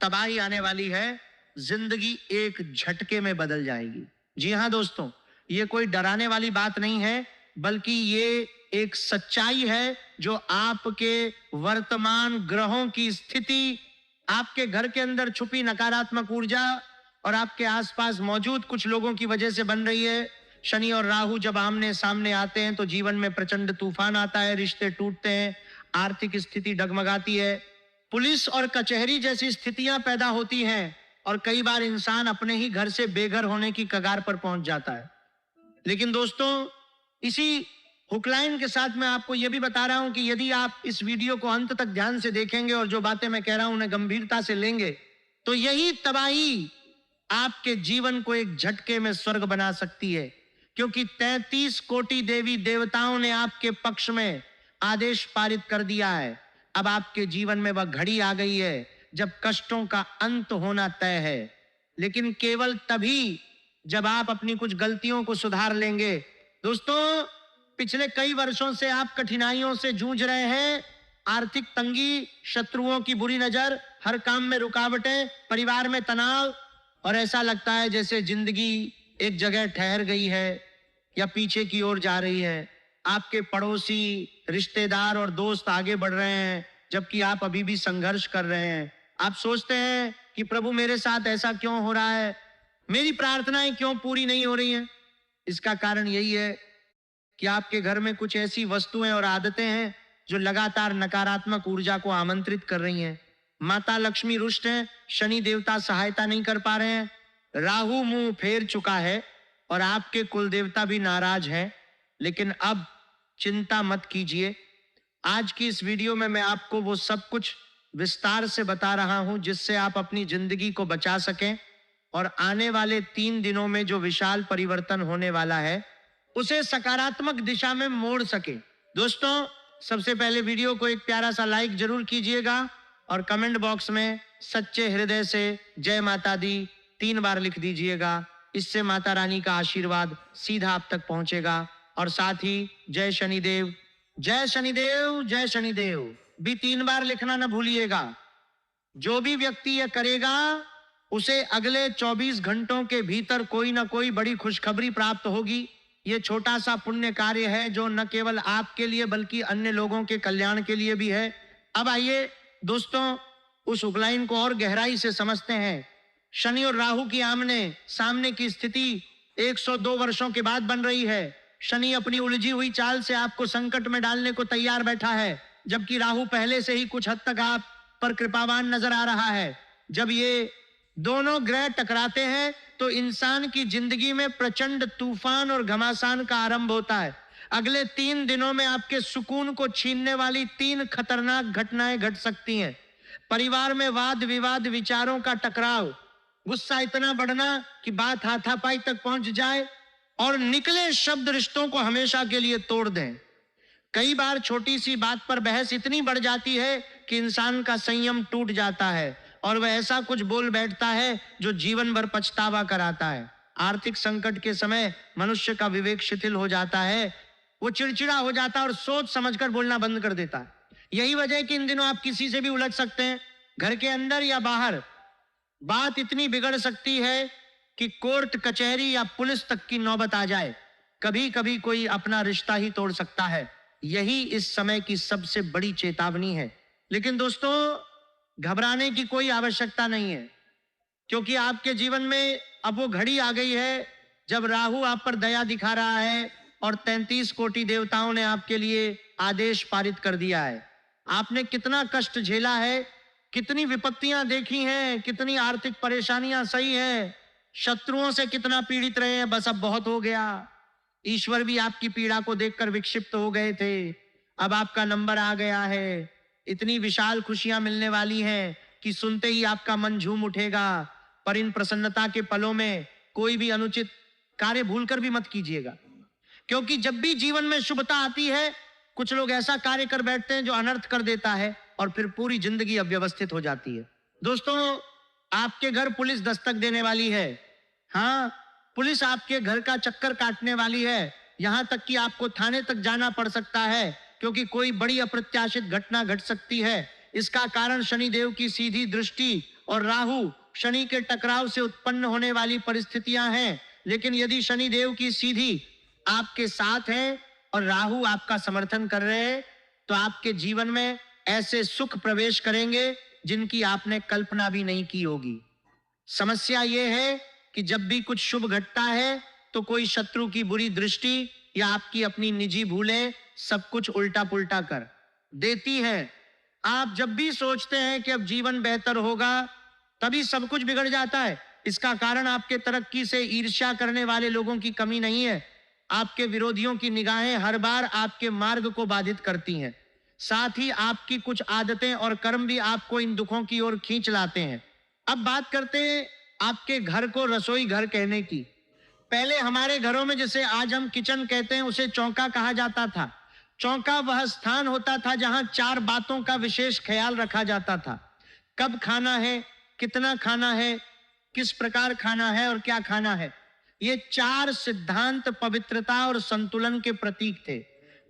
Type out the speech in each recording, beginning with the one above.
तबाही आने वाली है, जिंदगी एक झटके में बदल जाएगी। जी हां दोस्तों, ये कोई डराने वाली बात नहीं है, बल्कि ये एक सच्चाई है जो आपके वर्तमान ग्रहों की स्थिति, आपके घर के अंदर छुपी नकारात्मक ऊर्जा और आपके आसपास मौजूद कुछ लोगों की वजह से बन रही है। शनि और राहु जब आमने सामने आते हैं तो जीवन में प्रचंड तूफान आता है, रिश्ते टूटते हैं, आर्थिक स्थिति डगमगाती है, पुलिस और कचहरी जैसी स्थितियां पैदा होती हैं और कई बार इंसान अपने ही घर से बेघर होने की कगार पर पहुंच जाता है। लेकिन दोस्तों, इसी हुकलाइन के साथ मैं आपको यह भी बता रहा हूं कि यदि आप इस वीडियो को अंत तक ध्यान से देखेंगे और जो बातें मैं कह रहा हूं उन्हें गंभीरता से लेंगे, तो यही तबाही आपके जीवन को एक झटके में स्वर्ग बना सकती है। क्योंकि 33 कोटि देवी देवताओं ने आपके पक्ष में आदेश पारित कर दिया है। अब आपके जीवन में वह घड़ी आ गई है जब कष्टों का अंत होना तय है, लेकिन केवल तभी जब आप अपनी कुछ गलतियों को सुधार लेंगे। दोस्तों, पिछले कई वर्षों से आप कठिनाइयों से जूझ रहे हैं। आर्थिक तंगी, शत्रुओं की बुरी नजर, हर काम में रुकावटें, परिवार में तनाव, और ऐसा लगता है जैसे जिंदगी एक जगह ठहर गई है या पीछे की ओर जा रही है। आपके पड़ोसी, रिश्तेदार और दोस्त आगे बढ़ रहे हैं जबकि आप अभी भी संघर्ष कर रहे हैं। आप सोचते हैं कि प्रभु मेरे साथ ऐसा क्यों हो रहा है, मेरी प्रार्थनाएं क्यों पूरी नहीं हो रही हैं। इसका कारण यही है कि आपके घर में कुछ ऐसी वस्तुएं और आदतें हैं जो लगातार नकारात्मक ऊर्जा को आमंत्रित कर रही हैं। माता लक्ष्मी रुष्ट हैं, शनि देवता सहायता नहीं कर पा रहे हैं, राहु मुंह फेर चुका है और आपके कुल देवता भी नाराज हैं। लेकिन अब चिंता मत कीजिए। आज की इस वीडियो में मैं आपको वो सब कुछ विस्तार से बता रहा हूं जिससे आप अपनी जिंदगी को बचा सकें और आने वाले 3 दिनों में जो विशाल परिवर्तन होने वाला है उसे सकारात्मक दिशा में मोड़ सके। दोस्तों, सबसे पहले वीडियो को एक प्यारा सा लाइक जरूर कीजिएगा और कमेंट बॉक्स में सच्चे हृदय से जय माता दी 3 बार लिख दीजिएगा। इससे माता रानी का आशीर्वाद सीधा आप तक पहुंचेगा। और साथ ही जय शनिदेव, जय शनिदेव, जय शनिदेव भी 3 बार लिखना न भूलिएगा। जो भी व्यक्ति यह करेगा उसे अगले 24 घंटों के भीतर कोई ना कोई बड़ी खुशखबरी प्राप्त होगी। ये छोटा सा पुण्य कार्य है जो न केवल आपके लिए बल्कि अन्य लोगों के कल्याण के लिए भी है। अब आइए दोस्तों, उस हुकलाइन को और गहराई से समझते हैं। शनि और राहु की आमने सामने की स्थिति 102 वर्षों के बाद बन रही है। शनि अपनी उलझी हुई चाल से आपको संकट में डालने को तैयार बैठा है, जबकि राहु पहले से ही कुछ हद तक आप पर कृपावान नजर आ रहा है। जब ये दोनों ग्रह टकराते हैं तो इंसान की जिंदगी में प्रचंड तूफान और घमासान का आरंभ होता है। अगले 3 दिनों में आपके सुकून को छीनने वाली 3 खतरनाक घटनाएं घट सकती हैं। परिवार में वाद विवाद, विचारों का टकराव, गुस्सा इतना बढ़ना कि बात हाथापाई तक पहुंच जाए और निकले शब्द रिश्तों को हमेशा के लिए तोड़ दें। कई बार छोटी सी बात पर बहस इतनी बढ़ जाती है कि इंसान का संयम टूट जाता है और वह ऐसा कुछ बोल बैठता है जो जीवन भर पछतावा कराता है। आर्थिक संकट के समय मनुष्य का विवेक शिथिल हो जाता है, वो चिड़चिड़ा हो जाता है और सोच समझकर बोलना बंद कर देता है। यही वजह है कि इन दिनों आप किसी से भी उलझ सकते हैं, घर के अंदर या बाहर। बात इतनी बिगड़ सकती है कि कोर्ट कचहरी या पुलिस तक की नौबत आ जाए। कभी कभी कोई अपना रिश्ता ही तोड़ सकता है। यही इस समय की सबसे बड़ी चेतावनी है। लेकिन दोस्तों, घबराने की कोई आवश्यकता नहीं है, क्योंकि आपके जीवन में अब वो घड़ी आ गई है जब राहु आप पर दया दिखा रहा है और 33 कोटि देवताओं ने आपके लिए आदेश पारित कर दिया है। आपने कितना कष्ट झेला है, कितनी विपत्तियां देखी हैं, कितनी आर्थिक परेशानियां सही हैं, शत्रुओं से कितना पीड़ित रहे हैं, बस अब बहुत हो गया। ईश्वर भी आपकी पीड़ा को देखकर विक्षिप्त हो गए थे। अब आपका नंबर आ गया है। इतनी विशाल खुशियां मिलने वाली हैं कि सुनते ही आपका मन झूम उठेगा। पर इन प्रसन्नता के पलों में कोई भी अनुचित कार्य भूलकर भी मत कीजिएगा, क्योंकि जब भी जीवन में शुभता आती है कुछ लोग ऐसा कार्य कर बैठते हैं जो अनर्थ कर देता है और फिर पूरी जिंदगी अव्यवस्थित हो जाती है। दोस्तों, आपके घर पुलिस दस्तक देने वाली है। हाँ, पुलिस आपके घर का चक्कर काटने वाली है। यहां तक कि आपको थाने तक जाना पड़ सकता है, क्योंकि कोई बड़ी अप्रत्याशित घटना घट सकती है। इसका कारण शनिदेव की सीधी दृष्टि और राहु शनि के टकराव से उत्पन्न होने वाली परिस्थितियां हैं। लेकिन यदि शनि देव की सीधी आपके साथ है और राहु आपका समर्थन कर रहे हैं, तो आपके जीवन में ऐसे सुख प्रवेश करेंगे जिनकी आपने कल्पना भी नहीं की होगी। समस्या यह है कि जब भी कुछ शुभ घटता है तो कोई शत्रु की बुरी दृष्टि या आपकी अपनी निजी भूलें सब कुछ उल्टा पुल्टा कर देती है। आप जब भी सोचते हैं कि अब जीवन बेहतर होगा, तभी सब कुछ बिगड़ जाता है। इसका कारण आपके तरक्की से ईर्ष्या करने वाले लोगों की कमी नहीं है। आपके विरोधियों की निगाहें हर बार आपके मार्ग को बाधित करती हैं। साथ ही आपकी कुछ आदतें और कर्म भी आपको इन दुखों की ओर खींच लाते हैं। अब बात करते हैं आपके घर को रसोई घर कहने की। पहले हमारे घरों में, जैसे आज हम किचन कहते हैं, उसे चौका कहा जाता था। चौका वह स्थान होता था जहां 4 बातों का विशेष ख्याल रखा जाता था। कब खाना है, कितना खाना है, किस प्रकार खाना है और क्या खाना है। ये 4 सिद्धांत पवित्रता और संतुलन के प्रतीक थे।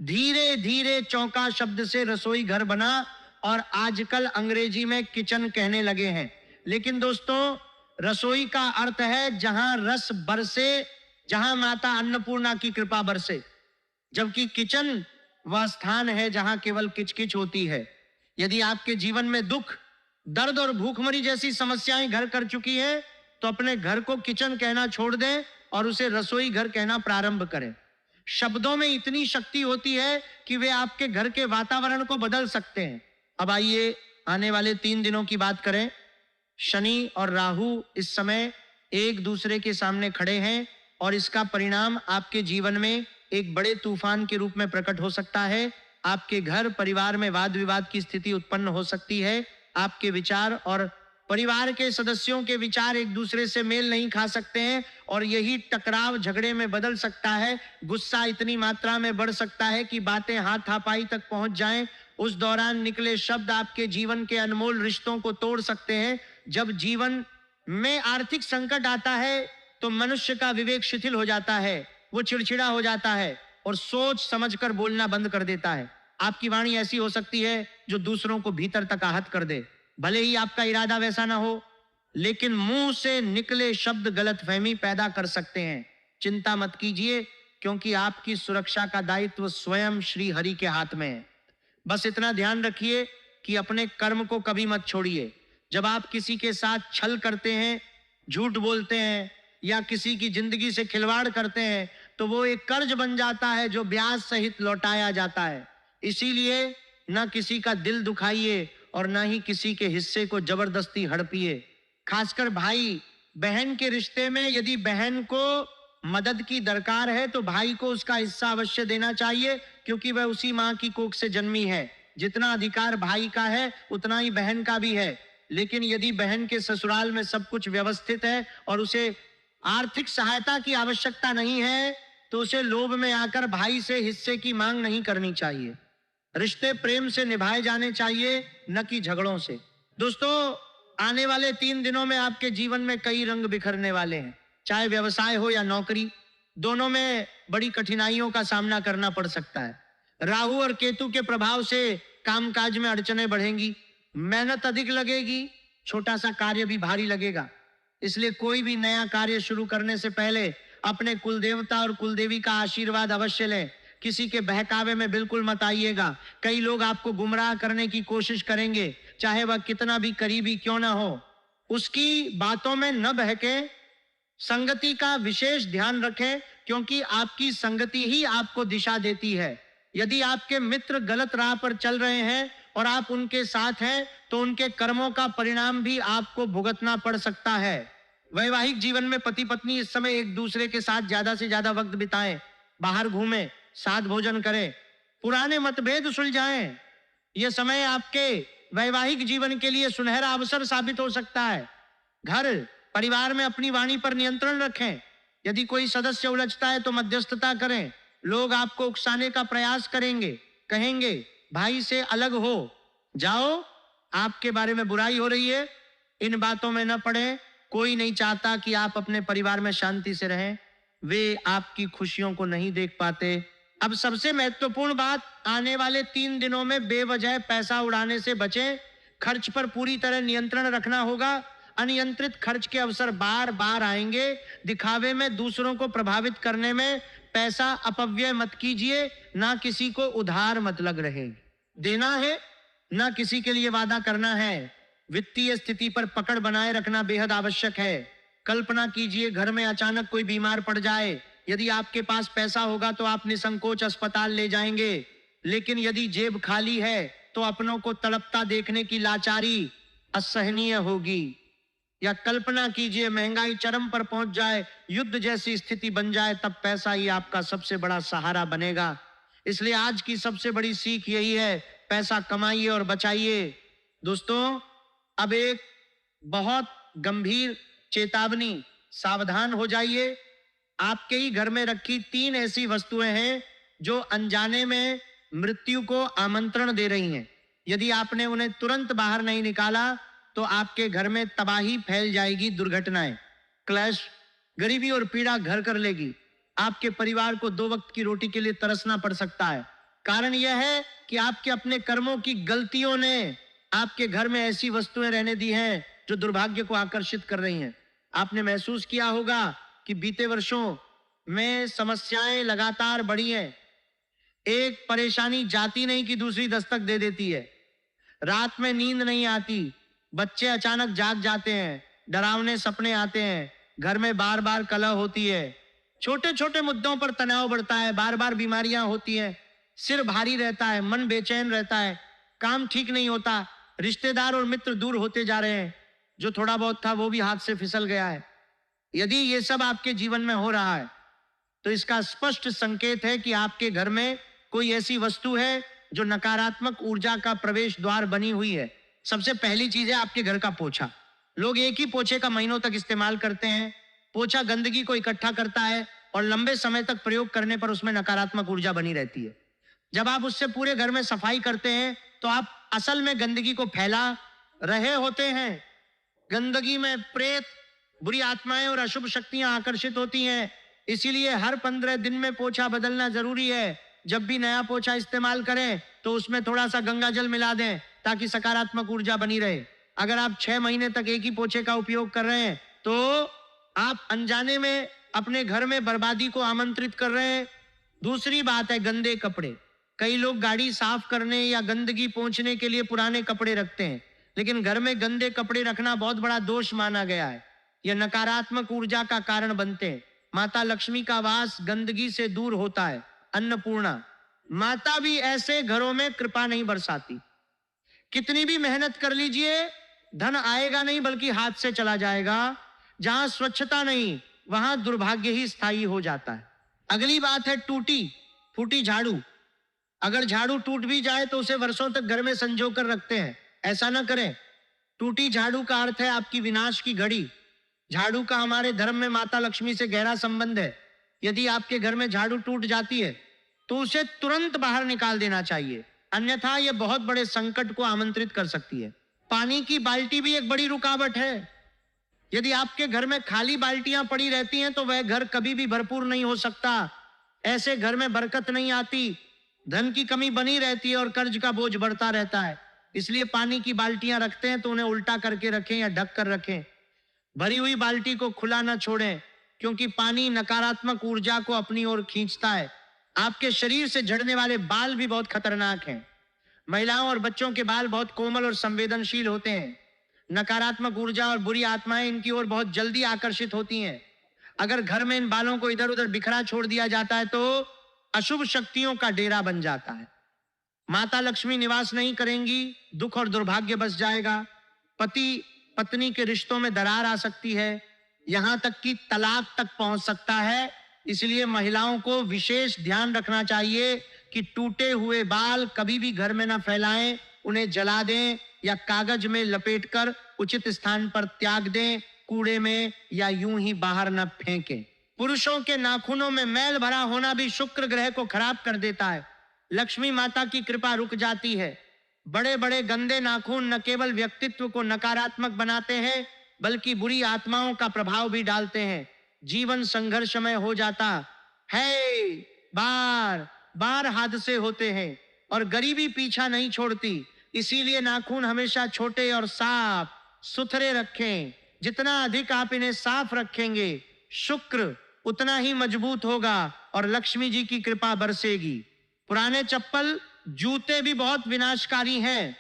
धीरे धीरे चौका शब्द से रसोई घर बना और आजकल अंग्रेजी में किचन कहने लगे हैं। लेकिन दोस्तों, रसोई का अर्थ है जहां रस बरसे, जहां माता अन्नपूर्णा की कृपा बरसे, जबकि किचन वह स्थान है जहां केवल किचकिच होती है। यदि आपके जीवन में दुख, दर्द और भूखमरी जैसी समस्याएं घर कर चुकी हैं, तो अपने घर को किचन कहना छोड़ दें और उसे रसोई घर कहना प्रारंभ करें। शब्दों में इतनी शक्ति होती है कि वे आपके घर के वातावरण को बदल सकते हैं। अब आइए आने वाले 3 दिनों की बात करें। शनि और राहु इस समय एक दूसरे के सामने खड़े हैं और इसका परिणाम आपके जीवन में एक बड़े तूफान के रूप में प्रकट हो सकता है। आपके घर परिवार में वाद विवाद की स्थिति उत्पन्न हो सकती है। आपके विचार और परिवार के सदस्यों के विचार एक दूसरे से मेल नहीं खा सकते हैं और यही टकराव झगड़े में बदल सकता है। गुस्सा इतनी मात्रा में बढ़ सकता है कि बातें हाथापाई तक पहुंच जाएं। उस दौरान निकले शब्द आपके जीवन के अनमोल रिश्तों को तोड़ सकते हैं। जब जीवन में आर्थिक संकट आता है तो मनुष्य का विवेक शिथिल हो जाता है, वो चिड़चिड़ा हो जाता है और सोच समझकर बोलना बंद कर देता है। आपकी वाणी ऐसी हो सकती है जो दूसरों को भीतर तक आहत कर दे। भले ही आपका इरादा वैसा ना हो, लेकिन मुंह से निकले शब्द गलतफहमी पैदा कर सकते हैं। चिंता मत कीजिए, क्योंकि आपकी सुरक्षा का दायित्व स्वयं श्री हरि के हाथ में है। बस इतना ध्यान रखिए कि अपने कर्म को कभी मत छोड़िए। जब आप किसी के साथ छल करते हैं, झूठ बोलते हैं या किसी की जिंदगी से खिलवाड़ करते हैं, तो वो एक कर्ज बन जाता है जो ब्याज सहित लौटाया जाता है। इसीलिए न किसी का दिल दुखाइए और न ही किसी के हिस्से को जबरदस्ती हड़पिए। खासकर भाई बहन के रिश्ते में यदि बहन को मदद की दरकार है तो भाई को उसका हिस्सा अवश्य देना चाहिए, क्योंकि वह उसी मां की कोख से जन्मी है। जितना अधिकार भाई का है उतना ही बहन का भी है। लेकिन यदि बहन के ससुराल में सब कुछ व्यवस्थित है और उसे आर्थिक सहायता की आवश्यकता नहीं है, तो उसे लोभ में आकर भाई से हिस्से की मांग नहीं करनी चाहिए। रिश्ते प्रेम से निभाए जाने चाहिए, न कि झगड़ों से। दोस्तों, आने वाले 3 दिनों में आपके जीवन में कई रंग बिखरने वाले हैं। चाहे व्यवसाय हो या नौकरी, दोनों में बड़ी कठिनाइयों का सामना करना पड़ सकता है। राहु और केतु के प्रभाव से कामकाज में अड़चनें बढ़ेंगी, मेहनत अधिक लगेगी, छोटा सा कार्य भी भारी लगेगा। इसलिए कोई भी नया कार्य शुरू करने से पहले अपने कुलदेवता और कुलदेवी का आशीर्वाद अवश्य लें। किसी के बहकावे में बिल्कुल मत आइएगा। कई लोग आपको गुमराह करने की कोशिश करेंगे, चाहे वह कितना भी करीबी क्यों ना हो। उसकी बातों में न बहके, संगति का विशेष ध्यान रखें, क्योंकि आपकी संगति ही आपको दिशा देती है। यदि आपके मित्र गलत राह पर चल रहे हैं और आप उनके साथ हैं, तो उनके कर्मों का परिणाम भी आपको भुगतना पड़ सकता है। वैवाहिक जीवन में पति पत्नी इस समय एक दूसरे के साथ ज्यादा से ज्यादा वक्त बिताएं, बाहर घूमें, साथ भोजन करें, पुराने मतभेद सुलझाएं। यह समय आपके वैवाहिक जीवन के लिए सुनहरा अवसर साबित हो सकता है। घर परिवार में अपनी वाणी पर नियंत्रण रखें। यदि कोई सदस्य उलझता है तो मध्यस्थता करें। लोग आपको उकसाने का प्रयास करेंगे, कहेंगे भाई से अलग हो जाओ, आपके बारे में बुराई हो रही है। इन बातों में न पड़े। कोई नहीं चाहता कि आप अपने परिवार में शांति से रहें। वे आपकी खुशियों को नहीं देख पाते। अब सबसे महत्वपूर्ण बात, आने वाले 3 दिनों में बेवजह पैसा उड़ाने से बचें। खर्च पर पूरी तरह नियंत्रण रखना होगा। अनियंत्रित खर्च के अवसर बार बार आएंगे। दिखावे में, दूसरों को प्रभावित करने में पैसा अपव्यय मत कीजिए। ना किसी को उधार मत लग रहे, देना है ना किसी के लिए वादा करना है। वित्तीय स्थिति पर पकड़ बनाए रखना बेहद आवश्यक है। कल्पना कीजिए घर में अचानक कोई बीमार पड़ जाए। यदि आपके पास पैसा होगा तो आप निसंकोच अस्पताल ले जाएंगे, लेकिन यदि जेब खाली है तो अपनों को तड़पता देखने की लाचारी असहनीय होगी। या कल्पना कीजिए महंगाई चरम पर पहुंच जाए, युद्ध जैसी स्थिति बन जाए, तब पैसा ही आपका सबसे बड़ा सहारा बनेगा। इसलिए आज की सबसे बड़ी सीख यही है, पैसा कमाइए और बचाइए। दोस्तों, अब एक बहुत गंभीर चेतावनी, सावधान हो जाइए। आपके ही घर में रखी 3 ऐसी वस्तुएं हैं जो अनजाने में मृत्यु को आमंत्रण दे रही हैं। यदि आपने उन्हें तुरंत बाहर नहीं निकाला तो आपके घर में तबाही फैल जाएगी, दुर्घटनाएं, क्लैश, गरीबी और पीड़ा घर कर लेगी। आपके परिवार को 2 वक्त की रोटी के लिए तरसना पड़ सकता है। कारण यह है कि आपके अपने कर्मों की गलतियों ने आपके घर में ऐसी वस्तुएं रहने दी हैं जो दुर्भाग्य को आकर्षित कर रही हैं। आपने महसूस किया होगा कि बीते वर्षों में समस्याएं लगातार बढ़ी हैं। एक परेशानी जाती नहीं कि दूसरी दस्तक दे देती है। रात में नींद नहीं आती, बच्चे अचानक जाग जाते हैं, डरावने सपने आते हैं, घर में बार बार कलह होती है, छोटे छोटे मुद्दों पर तनाव बढ़ता है, बार बार बीमारियां होती हैं, सिर भारी रहता है, मन बेचैन रहता है, काम ठीक नहीं होता, रिश्तेदार और मित्र दूर होते जा रहे हैं, जो थोड़ा बहुत था वो भी हाथ से फिसल गया है। यदि ये सब आपके जीवन में हो रहा है तो इसका स्पष्ट संकेत है कि आपके घर में कोई ऐसी वस्तु है जो नकारात्मक ऊर्जा का प्रवेश द्वार बनी हुई है। सबसे पहली चीज है आपके घर का पोछा। लोग एक ही पोछे का महीनों तक इस्तेमाल करते हैं। पोछा गंदगी को इकट्ठा करता है और लंबे समय तक प्रयोग करने पर उसमें नकारात्मक ऊर्जा बनी रहती है। जब आप उससे पूरे घर में सफाई करते हैं तो आप असल में गंदगी को फैला रहे होते हैं। गंदगी में प्रेत, बुरी आत्माएं और अशुभ शक्तियां आकर्षित होती हैं। इसीलिए हर 15 दिन में पोछा बदलना जरूरी है। जब भी नया पोछा इस्तेमाल करें तो उसमें थोड़ा सा गंगा जल मिला दें ताकि सकारात्मक ऊर्जा बनी रहे। अगर आप 6 महीने तक एक ही पोछे का उपयोग कर रहे हैं तो आप अनजाने में अपने घर में बर्बादी को आमंत्रित कर रहे हैं। दूसरी बात है गंदे कपड़े। कई लोग गाड़ी साफ करने या गंदगी पोंछने के लिए पुराने कपड़े रखते हैं, लेकिन घर में गंदे कपड़े रखना बहुत बड़ा दोष माना गया है। यह नकारात्मक ऊर्जा का कारण बनते हैं। माता लक्ष्मी का वास गंदगी से दूर होता है। अन्नपूर्णा माता भी ऐसे घरों में कृपा नहीं बरसाती। कितनी भी मेहनत कर लीजिए, धन आएगा नहीं बल्कि हाथ से चला जाएगा। जहां स्वच्छता नहीं वहां दुर्भाग्य ही स्थायी हो जाता है। अगली बात है टूटी फूटी झाड़ू। अगर झाड़ू टूट भी जाए तो उसे वर्षों तक घर में संजो कर रखते हैं। ऐसा ना करें। टूटी झाड़ू का अर्थ है आपकी विनाश की घड़ी। झाड़ू का हमारे धर्म में माता लक्ष्मी से गहरा संबंध है। यदि आपके घर में झाड़ू टूट जाती है तो उसे तुरंत बाहर निकाल देना चाहिए, अन्यथा यह बहुत बड़े संकट को आमंत्रित कर सकती है। पानी की बाल्टी भी एक बड़ी रुकावट है। यदि आपके घर में खाली बाल्टियां पड़ी रहती हैं तो वह घर कभी भी भरपूर नहीं हो सकता। ऐसे घर में बरकत नहीं आती, धन की कमी बनी रहती है और कर्ज का बोझ बढ़ता रहता है। इसलिए पानी की बाल्टियां रखते हैं तो उन्हें उल्टा करके रखें या ढक कर रखें। भरी हुई बाल्टी को खुला न छोड़ें, क्योंकि पानी नकारात्मक ऊर्जा को अपनी ओर खींचता है। आपके शरीर से झड़ने वाले बाल भी बहुत खतरनाक हैं। महिलाओं और बच्चों के बाल बहुत कोमल और संवेदनशील होते हैं। नकारात्मक ऊर्जा और बुरी आत्माएं इनकी ओर बहुत जल्दी आकर्षित होती हैं। अगर घर में इन बालों को इधर उधर बिखरा छोड़ दिया जाता है तो अशुभ शक्तियों का डेरा बन जाता है। माता लक्ष्मी निवास नहीं करेंगी, दुख और दुर्भाग्य बस जाएगा। पति पत्नी के रिश्तों में दरार आ सकती है, यहां तक कि तलाक तक पहुंच सकता है। इसलिए महिलाओं को विशेष ध्यान रखना चाहिए कि टूटे हुए बाल कभी भी घर में न फैलाएं, उन्हें जला दें या कागज में लपेटकर उचित स्थान पर त्याग दें, कूड़े में या यूं ही बाहर न फेंकें। पुरुषों के नाखूनों में मैल भरा होना भी शुक्र ग्रह को खराब कर देता है। लक्ष्मी माता की कृपा रुक जाती है। बड़े बड़े गंदे नाखून न केवल व्यक्तित्व को नकारात्मक बनाते हैं बल्कि बुरी आत्माओं का प्रभाव भी डालते हैं। जीवन संघर्षमय हो जाता है। बार बार हादसे होते हैं और गरीबी पीछा नहीं छोड़ती। इसीलिए नाखून हमेशा छोटे और साफ सुथरे रखें। जितना अधिक आप इन्हें साफ रखेंगे, शुक्र उतना ही मजबूत होगा और लक्ष्मी जी की कृपा बरसेगी। पुराने चप्पल, जूते भी बहुत विनाशकारी हैं।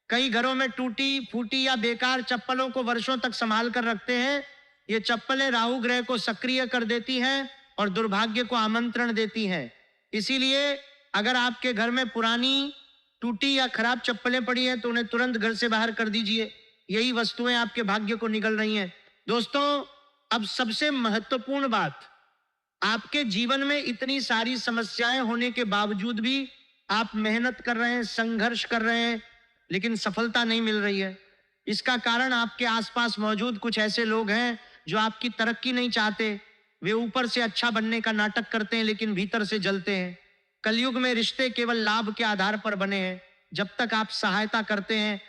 कई घरों में टूटी फूटी या बेकार चप्पलों को वर्षों तक संभाल कर रखते हैं। ये चप्पलें राहु ग्रह को सक्रिय कर देती हैं और दुर्भाग्य को आमंत्रण देती हैं। इसीलिए अगर आपके घर में पुरानी, टूटी या खराब चप्पलें पड़ी हैं तो उन्हें तुरंत घर से बाहर कर दीजिए। यही वस्तुएं आपके भाग्य को निगल रही हैं। दोस्तों, अब सबसे महत्वपूर्ण बात, आपके जीवन में इतनी सारी समस्याएं होने के बावजूद भी आप मेहनत कर रहे हैं, संघर्ष कर रहे हैं, लेकिन सफलता नहीं मिल रही है। इसका कारण आपके आसपास मौजूद कुछ ऐसे लोग हैं जो आपकी तरक्की नहीं चाहते। वे ऊपर से अच्छा बनने का नाटक करते हैं लेकिन भीतर से जलते हैं। कलयुग में रिश्ते केवल लाभ के आधार पर बने हैं। जब तक आप सहायता करते हैं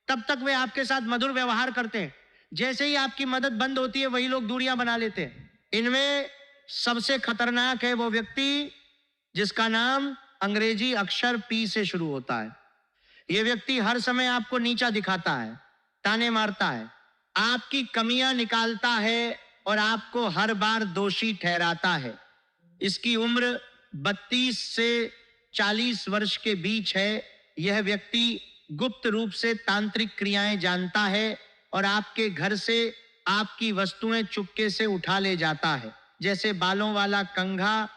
तब तक वे आपके साथ मधुर व्यवहार करते हैं। जैसे ही आपकी मदद बंद होती है वही लोग दूरियां बना लेते हैं। इनमें सबसे खतरनाक है वो व्यक्ति जिसका नाम अंग्रेजी अक्षर पी से शुरू होता है। यह व्यक्ति हर समय आपको नीचा दिखाता है, ताने मारता है, आपकी कमियां निकालता है और आपको हर बार दोषी ठहराता है। इसकी उम्र 32 से 40 वर्ष के बीच है। यह व्यक्ति गुप्त रूप से तांत्रिक क्रियाएं जानता है और आपके घर से आपकी वस्तुएं चुपके से उठा ले जाता है, जैसे बालों वाला कंघा,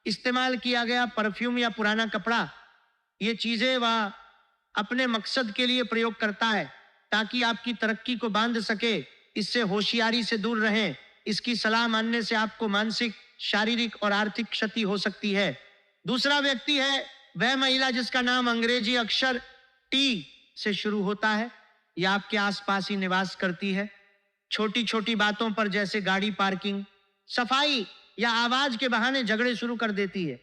इस्तेमाल किया गया परफ्यूम या पुराना कपड़ा। ये चीजें वह अपने मकसद के लिए प्रयोग करता है ताकि आपकी तरक्की को बांध सके। इससे होशियारी से दूर रहें। इसकी सलाह मानने से आपको मानसिक, शारीरिक और आर्थिक क्षति हो सकती है। दूसरा व्यक्ति है वह महिला जिसका नाम अंग्रेजी अक्षर टी से शुरू होता है। यह आपके आसपास ही निवास करती है। छोटी छोटी बातों पर जैसे गाड़ी पार्किंग, सफाई या आवाज के बहाने झगड़े शुरू कर देती है।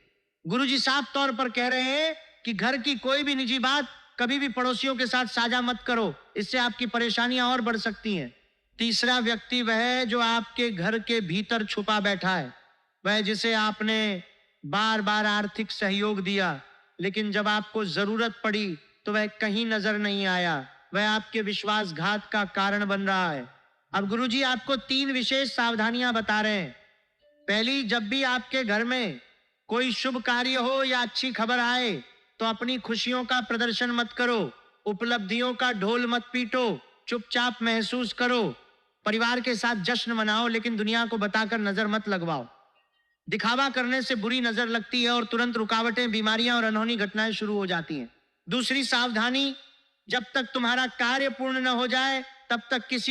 गुरुजी साफ तौर पर कह रहे हैं कि घर की कोई भी निजी बात कभी भी पड़ोसियों के साथ साझा मत करो, इससे आपकी परेशानियां और बढ़ सकती हैं। तीसरा व्यक्ति वह है जो आपके घर के भीतर छुपा बैठा है। वह जिसे आपने बार बार आर्थिक सहयोग दिया, लेकिन जब आपको जरूरत पड़ी तो वह कहीं नजर नहीं आया। वह आपके विश्वासघात का कारण बन रहा है। अब गुरुजी आपको 3 विशेष सावधानियां बता रहे हैं। पहली, जब भी आपके घर में कोई शुभ कार्य हो या अच्छी खबर आए तो अपनी खुशियों का प्रदर्शन मत करो, उपलब्धियों का ढोल मत पीटो, चुपचाप महसूस करो। परिवार के साथ जश्न मनाओ लेकिन दुनिया को बताकर नजर मत लगवाओ। दिखावा करने से बुरी नजर लगती है और तुरंत रुकावटें, बीमारियां और अनहोनी घटनाएं शुरू हो जाती हैं। दूसरी सावधानी, जब तक तुम्हारा कार्य पूर्ण न हो जाए तब तक किसी